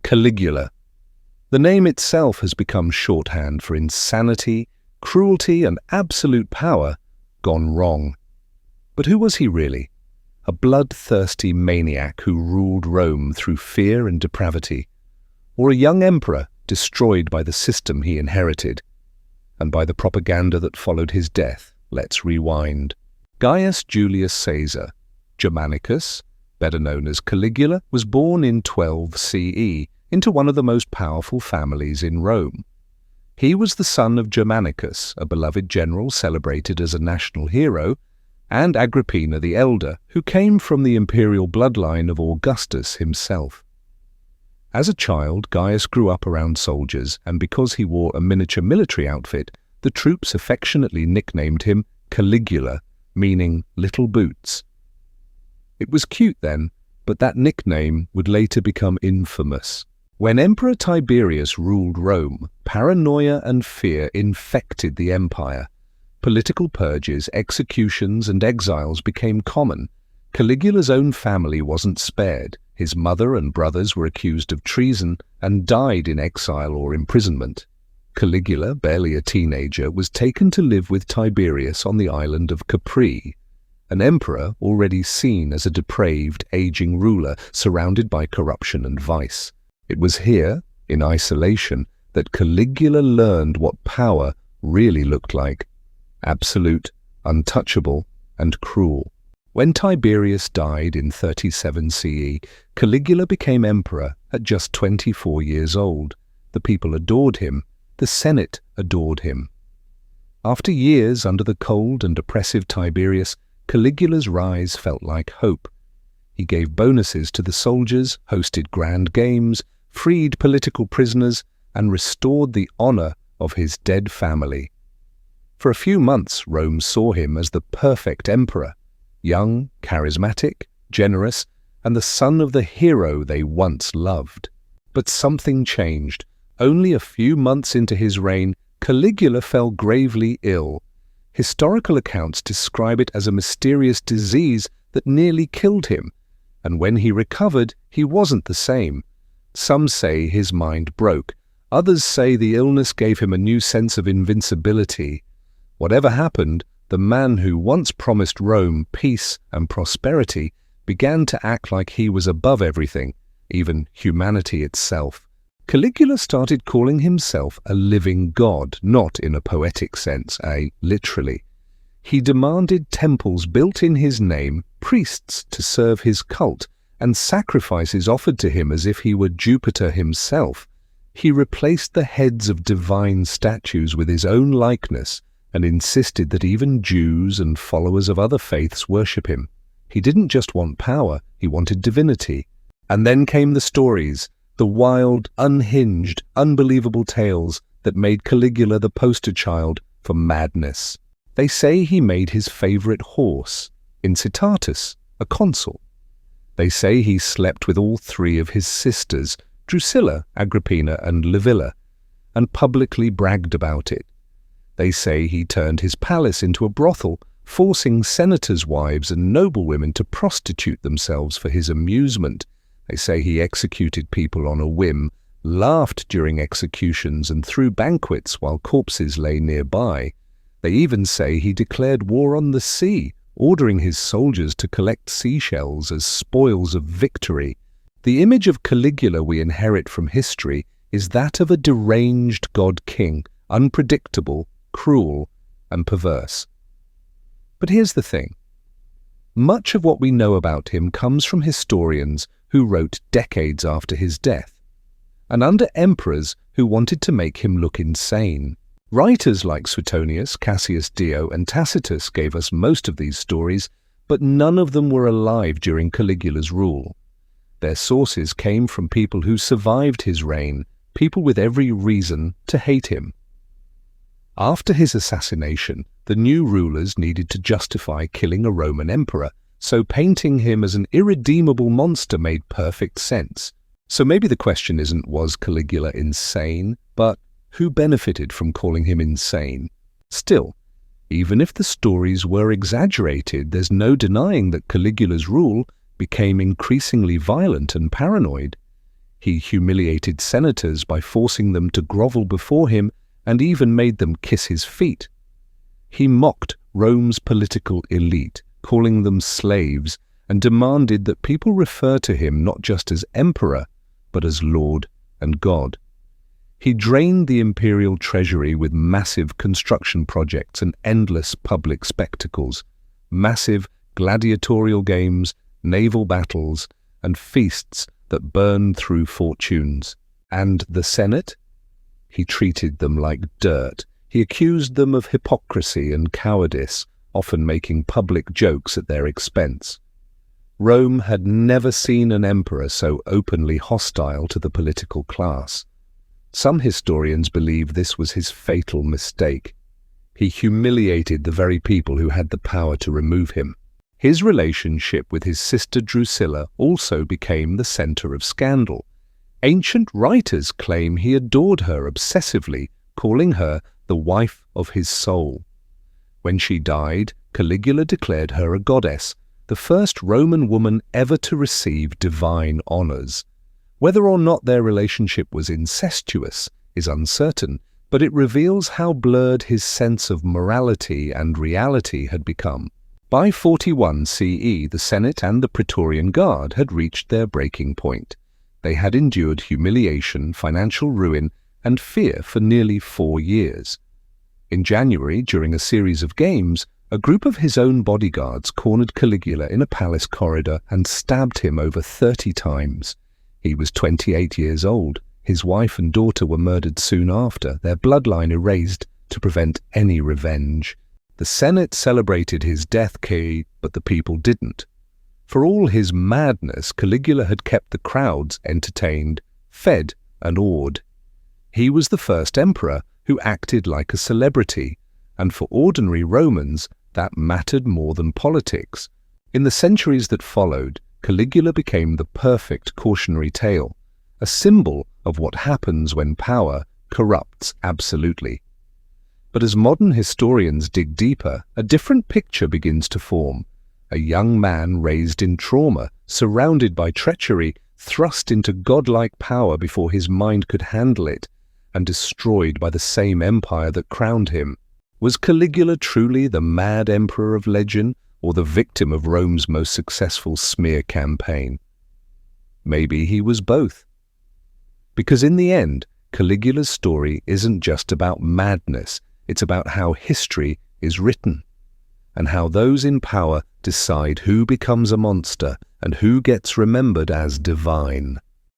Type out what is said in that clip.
Caligula. The name itself has become shorthand for insanity, cruelty, and absolute power gone wrong. But who was he really? A bloodthirsty maniac who ruled Rome through fear and depravity, or a young emperor destroyed by the system he inherited, and by the propaganda that followed his death? Let's rewind. Gaius Julius Caesar, Germanicus, better known as Caligula, was born in 12 CE into one of the most powerful families in Rome. He was the son of Germanicus, a beloved general celebrated as a national hero, and Agrippina the Elder, who came from the imperial bloodline of Augustus himself. As a child, Gaius grew up around soldiers, and because he wore a miniature military outfit, the troops affectionately nicknamed him Caligula, meaning little boots. It was cute then, but that nickname would later become infamous. When Emperor Tiberius ruled Rome, paranoia and fear infected the empire. Political purges, executions, and exiles became common. Caligula's own family wasn't spared. His mother and brothers were accused of treason and died in exile or imprisonment. Caligula, barely a teenager, was taken to live with Tiberius on the island of Capri, an emperor already seen as a depraved, aging ruler surrounded by corruption and vice. It was here, in isolation, that Caligula learned what power really looked like: absolute, untouchable, and cruel. When Tiberius died in 37 CE, Caligula became emperor at just 24 years old. The people adored him. The Senate adored him. After years under the cold and oppressive Tiberius, Caligula's rise felt like hope. He gave bonuses to the soldiers, hosted grand games, freed political prisoners, and restored the honor of his dead family. For a few months, Rome saw him as the perfect emperor, young, charismatic, generous, and the son of the hero they once loved. But something changed. Only a few months into his reign, Caligula fell gravely ill. Historical accounts describe it as a mysterious disease that nearly killed him, and when he recovered, he wasn't the same. Some say his mind broke. Others say the illness gave him a new sense of invincibility. Whatever happened, the man who once promised Rome peace and prosperity began to act like he was above everything, even humanity itself. Caligula started calling himself a living god, not in a poetic sense, literally. He demanded temples built in his name, priests to serve his cult, and sacrifices offered to him as if he were Jupiter himself. He replaced the heads of divine statues with his own likeness and insisted that even Jews and followers of other faiths worship him. He didn't just want power, he wanted divinity. And then came the stories, the wild, unhinged, unbelievable tales that made Caligula the poster child for madness. They say he made his favorite horse, Incitatus, a consul. They say he slept with all three of his sisters, Drusilla, Agrippina, and Livilla, and publicly bragged about it. They say he turned his palace into a brothel, forcing senators' wives and noblewomen to prostitute themselves for his amusement. They say he executed people on a whim, laughed during executions, and threw banquets while corpses lay nearby. They even say he declared war on the sea, ordering his soldiers to collect seashells as spoils of victory. The image of Caligula we inherit from history is that of a deranged god-king, unpredictable, cruel, and perverse. But here's the thing. Much of what we know about him comes from historians who wrote decades after his death, and under emperors who wanted to make him look insane. Writers like Suetonius, Cassius Dio, and Tacitus gave us most of these stories, but none of them were alive during Caligula's rule. Their sources came from people who survived his reign, people with every reason to hate him. After his assassination, the new rulers needed to justify killing a Roman emperor, so painting him as an irredeemable monster made perfect sense. So maybe the question isn't, was Caligula insane, but who benefited from calling him insane? Still, even if the stories were exaggerated, there's no denying that Caligula's rule became increasingly violent and paranoid. He humiliated senators by forcing them to grovel before him and even made them kiss his feet. He mocked Rome's political elite, calling them slaves, and demanded that people refer to him not just as emperor, but as Lord and God. He drained the imperial treasury with massive construction projects and endless public spectacles, massive gladiatorial games, naval battles, and feasts that burned through fortunes. And the Senate? He treated them like dirt. He accused them of hypocrisy and cowardice, often making public jokes at their expense. Rome had never seen an emperor so openly hostile to the political class. Some historians believe this was his fatal mistake. He humiliated the very people who had the power to remove him. His relationship with his sister Drusilla also became the center of scandal. Ancient writers claim he adored her obsessively, calling her the wife of his soul. When she died, Caligula declared her a goddess, the first Roman woman ever to receive divine honors. Whether or not their relationship was incestuous is uncertain, but it reveals how blurred his sense of morality and reality had become. By 41 CE, the Senate and the Praetorian Guard had reached their breaking point. They had endured humiliation, financial ruin, and fear for nearly 4 years. In January, during a series of games, a group of his own bodyguards cornered Caligula in a palace corridor and stabbed him over 30 times. He was 28 years old. His wife and daughter were murdered soon after, their bloodline erased to prevent any revenge. The Senate celebrated his death, but the people didn't. For all his madness, Caligula had kept the crowds entertained, fed, and awed. He was the first emperor who acted like a celebrity, and for ordinary Romans, that mattered more than politics. In the centuries that followed, Caligula became the perfect cautionary tale, a symbol of what happens when power corrupts absolutely. But as modern historians dig deeper, a different picture begins to form. A young man raised in trauma, surrounded by treachery, thrust into godlike power before his mind could handle it, and destroyed by the same empire that crowned him. Was Caligula truly the mad emperor of legend, or the victim of Rome's most successful smear campaign? Maybe he was both. Because in the end, Caligula's story isn't just about madness, it's about how history is written, and how those in power decide who becomes a monster and who gets remembered as divine.